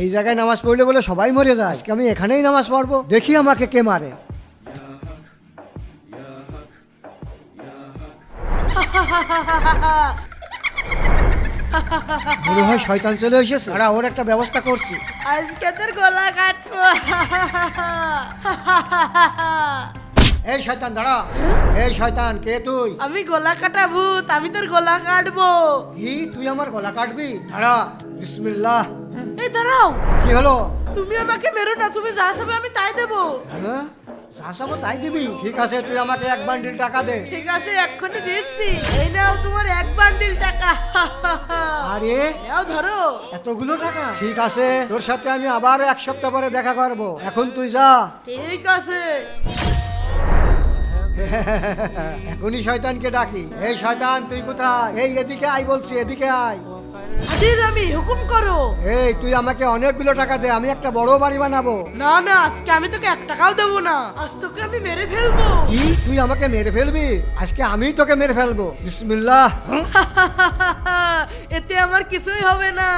এই জায়গায় নামাজ পড়লে বলে সবাই মরে যায়, আজকে আমি এখানেই নামাজ পড়বো, দেখি আমাকে কে মারে। মনে হয় শয়তান চলে এসেছে, দাঁড়া ওর একটা ব্যবস্থা করছি। আজকে তোর গলা কাটবো। এই শয়তান দাঁড়া। এই শয়তান কে তুই? আমি গলা কাটা ভূত, আমি তোর গলা কাটবো। কি তুই আমার গলা কাটবি? দাঁড়া, বিসমিল্লাহ। এই দাঁড়াও, কি হলো? তুমি আমাকে মেরো না, তুমি যা চাবে আমি তাই দেবো। হ্যাঁ যা চাবো তাই দিবি? ঠিক আছে, তুই আমাকে 1 বান্ডিল টাকা দে। ঠিক আছে, এক্ষুনি দিচ্ছি। এই নাও তোমার 1 বান্ডিল টাকা। আরে নাও ধরো। এতগুলো টাকা? ঠিক আছে, তোর সাথে আমি আবার 1 সপ্তাহ পরে দেখা করবো, এখন তুই যা। ঠিক আছে। এখনই শয়তানকে ডাকি। এই শয়তান তুই কোথায়? এই এদিকে আয় বলছি, এদিকে আয়। হাজির আমি, হুকুম করো। এই তুই আমাকে অনেকগুলো টাকা দে, আমি একটা বড় বাড়ি বানাবো। না না, আজকে আমি তোকে 1 টাকাও দেবো না, আজ তোকে আমি মেরে ফেলবো। কি তুই আমাকে মেরে ফেলবি? আজকে আমি তোকে মেরে ফেলবো, বিসমিল্লাহ। এতে আমার কিছুই হবে না।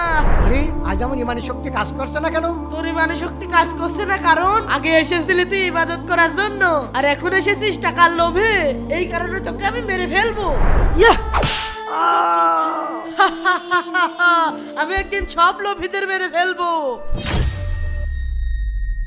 আরে আজ আমার ইমানি শক্তি কাজ করছে না কেন? তোর ইমানে শক্তি কাজ করছে না, কারণ আগে এসেছিলি তুই ইবাদত করার জন্য, আর এখন এসেছিস টাকার লোভে। এই কারণে তোকে আমি মেরে ফেলবো। ইয়া! আমি একদিন সব লোভীদের মেরে ফেলবো।